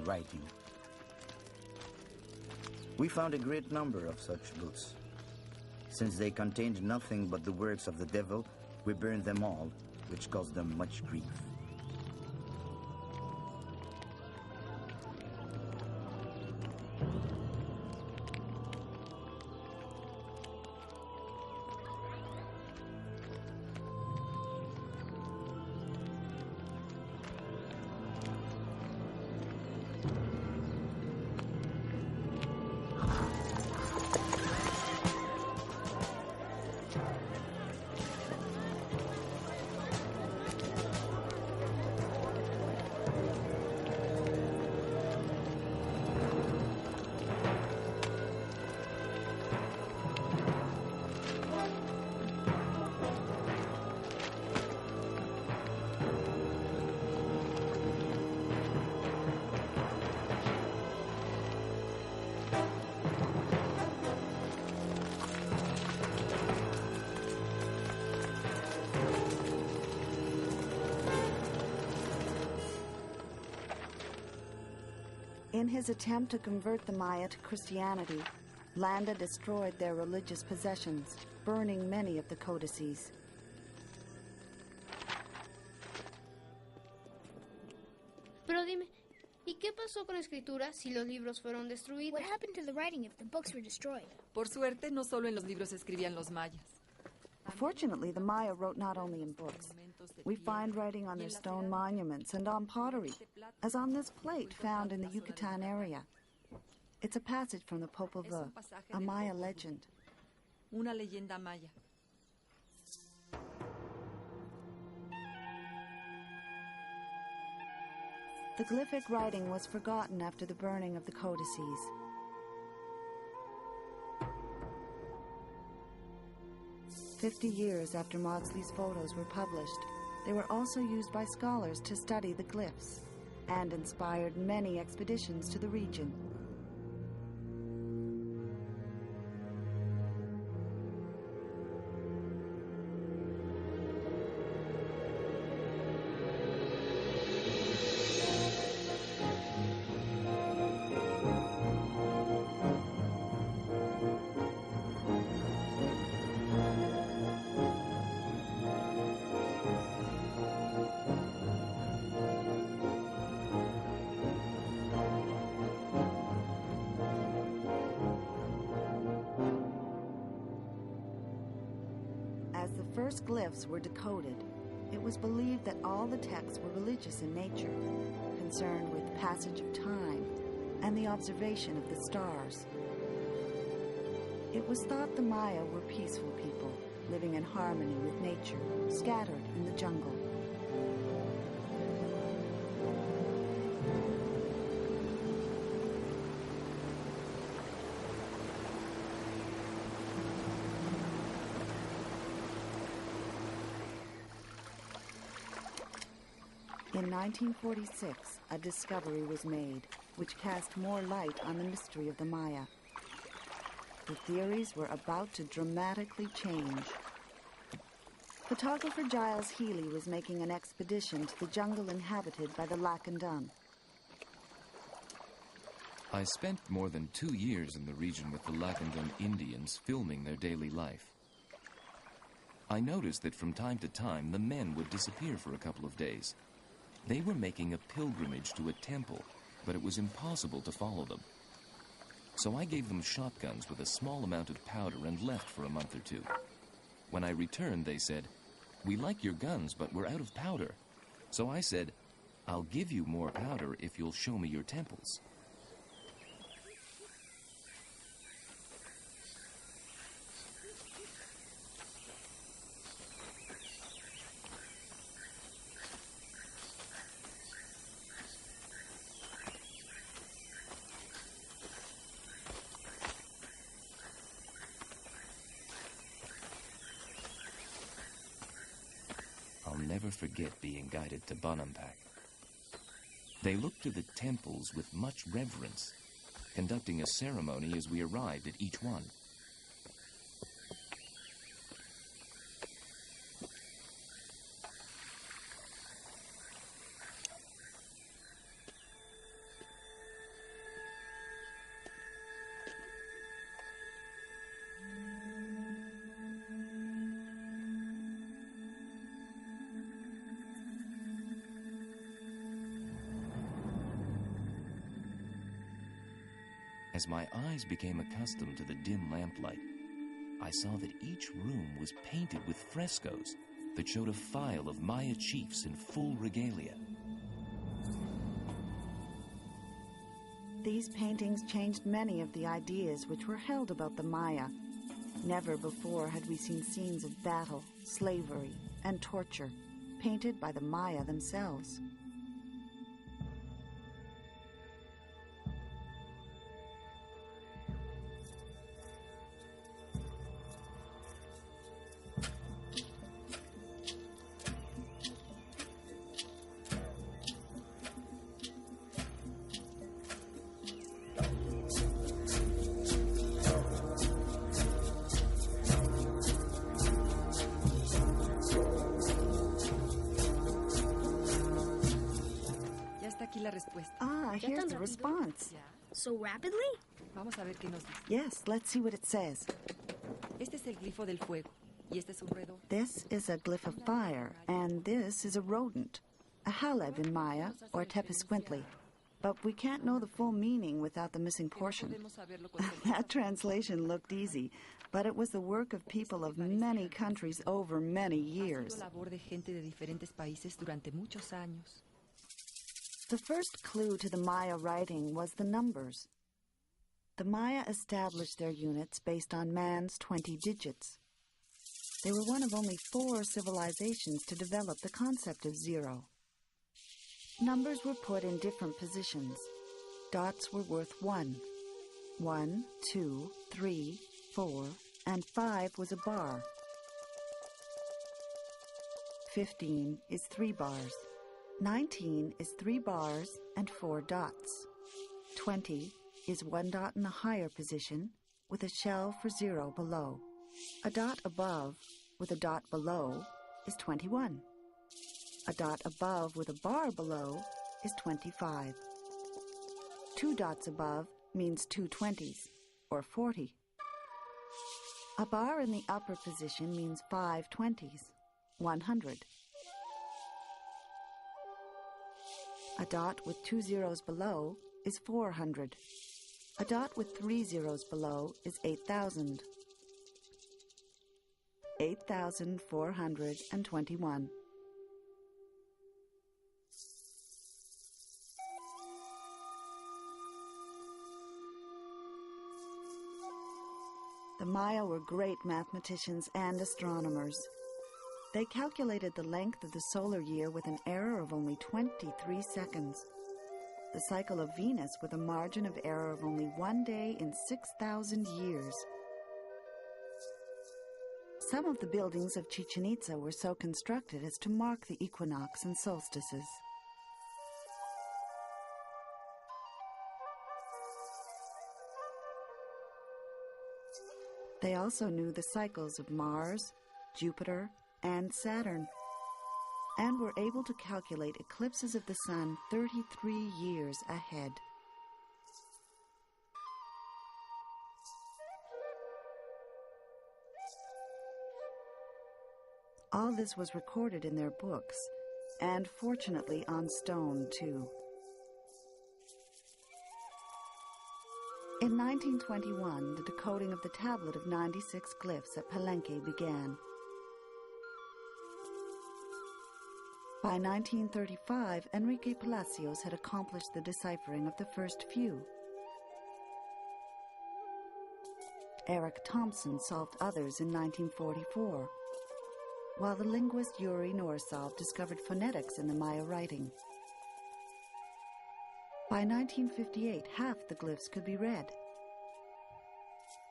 writing. We found a great number of such books. Since they contained nothing but the works of the devil, we burned them all, which caused them much grief. In his attempt to convert the Maya to Christianity, Landa destroyed their religious possessions, burning many of the codices. Pero dime, ¿y qué pasó con la escritura si los libros fueron destruidos? What happened to the writing if the books were destroyed? Por suerte, no solo en los libros escribían los mayas. Fortunately, the Maya wrote not only in books. We find writing on their stone monuments and on pottery, as on this plate found in the Yucatan area. It's a passage from the Popol Vuh, a Maya legend. Una leyenda maya. The glyphic writing was forgotten after the burning of the codices. "50 years after Maudsley's photos were published, they were also used by scholars to study the glyphs and inspired many expeditions to the region. As the first glyphs were decoded, it was believed that all the texts were religious in nature, concerned with passage of time and the observation of the stars. It was thought the Maya were peaceful people, living in harmony with nature, scattered in the jungle. In 1946, a discovery was made which cast more light on the mystery of the Maya. The theories were about to dramatically change. Photographer Giles Healy was making an expedition to the jungle inhabited by the Lacandon. I spent more than 2 years in the region with the Lacandon Indians filming their daily life. I noticed that from time to time the men would disappear for a couple of days. They were making a pilgrimage to a temple, but it was impossible to follow them. So I gave them shotguns with a small amount of powder and left for a month or two. When I returned, they said, "We like your guns, but we're out of powder." So I said, "I'll give you more powder if you'll show me your temples." I'll never forget being guided to Bonampak. They looked to the temples with much reverence, conducting a ceremony as we arrived at each one. As my eyes became accustomed to the dim lamplight, I saw that each room was painted with frescoes that showed a file of Maya chiefs in full regalia. These paintings changed many of the ideas which were held about the Maya. Never before had we seen scenes of battle, slavery, and torture, painted by the Maya themselves. La respuesta. Ah, here's the response. Ya. So rapidly? Vamos a ver qué nos dice. Yes, let's see what it says. Este es el glifo del fuego y este es un roedor. This is a glyph of fire, and this is a rodent, a haleb in Maya, or Tepesquintly. But we can't know the full meaning without the missing portion. Podemos saberlo con That translation looked easy, but it was the work of people of many countries over many years. Ha sido labor de gente de diferentes países durante muchos años. The first clue to the Maya writing was the numbers. The Maya established their units based on man's 20 digits. They were one of only 4 civilizations to develop the concept of zero. Numbers were put in different positions. Dots were worth 1. 1, 2, 3, 4, and 5 was a bar. 15 is 3 bars. 19 is 3 bars and 4 dots. 20 is 1 dot in a higher position with a shell for 0 below. A dot above with a dot below is 21. A dot above with a bar below is 25. 2 dots above means 2 20s, or 40. A bar in the upper position means 5 20s, 100. A dot with 2 zeros below is 400. A dot with 3 zeros below is 8,000. 8,421. The Maya were great mathematicians and astronomers. They calculated the length of the solar year with an error of only 23 seconds. The cycle of Venus with a margin of error of only 1 day in 6,000 years. Some of the buildings of Chichen Itza were so constructed as to mark the equinox and solstices. They also knew the cycles of Mars, Jupiter, and Saturn, and were able to calculate eclipses of the sun 33 years ahead. All this was recorded in their books, and fortunately on stone, too. In 1921, the decoding of the tablet of 96 glyphs at Palenque began. By 1935, Enrique Palacios had accomplished the deciphering of the first few. Eric Thompson solved others in 1944, while the linguist Yuri Norisov discovered phonetics in the Maya writing. By 1958, half the glyphs could be read.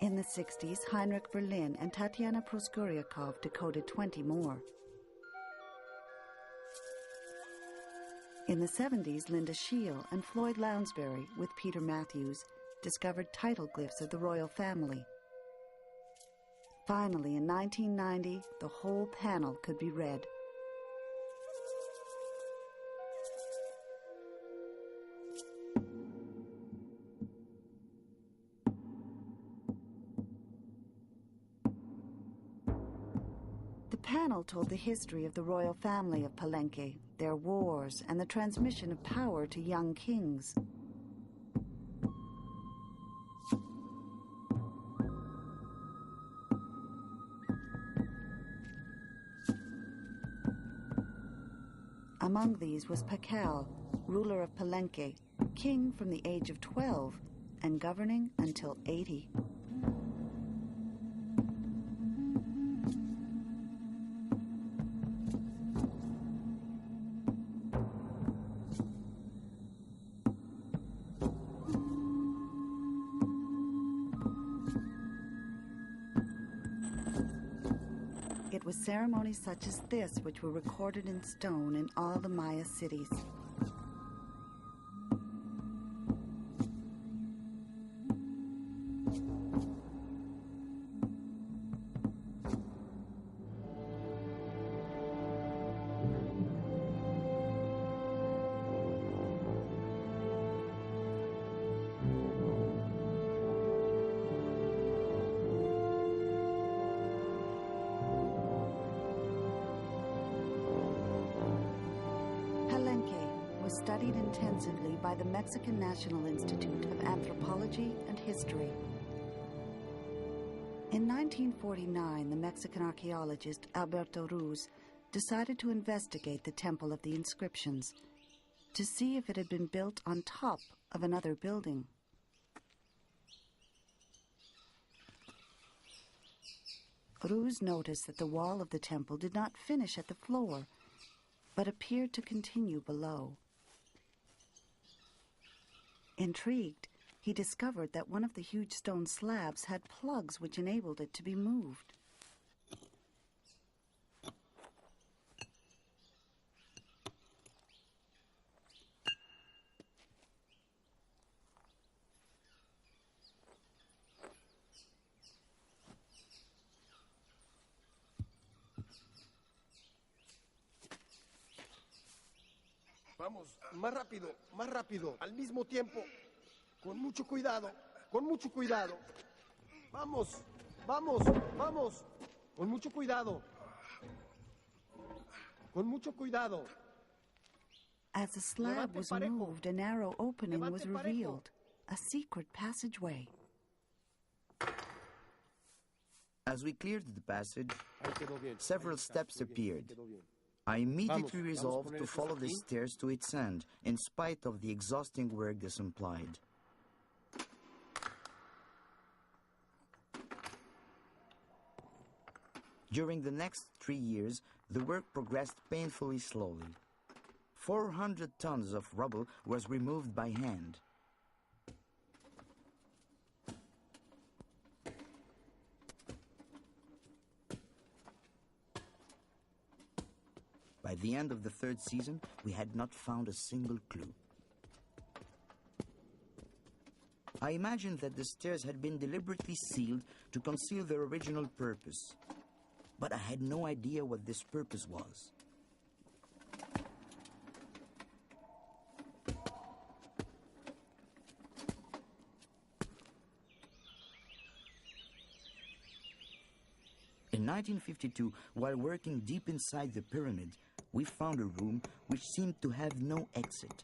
In the 60s, Heinrich Berlin and Tatiana Proskoryakov decoded 20 more. In the 70s, Linda Scheel and Floyd Lounsbury, with Peter Matthews, discovered title glyphs of the royal family. Finally, in 1990, the whole panel could be read. The panel told the history of the royal family of Palenque, their wars, and the transmission of power to young kings. Among these was Pakal, ruler of Palenque, king from the age of 12 and governing until 80. It was ceremonies such as this which were recorded in stone in all the Maya cities. Was studied intensively by the Mexican National Institute of Anthropology and History. In 1949, the Mexican archaeologist Alberto Ruz decided to investigate the Temple of the Inscriptions to see if it had been built on top of another building. Ruz noticed that the wall of the temple did not finish at the floor, but appeared to continue below. Intrigued, he discovered that one of the huge stone slabs had plugs which enabled it to be moved. Vamos, más rápido, al mismo tiempo. Con mucho cuidado. Vamos. Con mucho cuidado. As the slab was moved, a narrow opening was revealed, a secret passageway. As we cleared the passage, several steps appeared. I immediately resolved to follow the stairs to its end, in spite of the exhausting work this implied. During the next 3 years, the work progressed painfully slowly. 400 tons of rubble was removed by hand. By the end of the 3rd season, we had not found a single clue. I imagined that the stairs had been deliberately sealed to conceal their original purpose, but I had no idea what this purpose was. In 1952, while working deep inside the pyramid, we found a room which seemed to have no exit.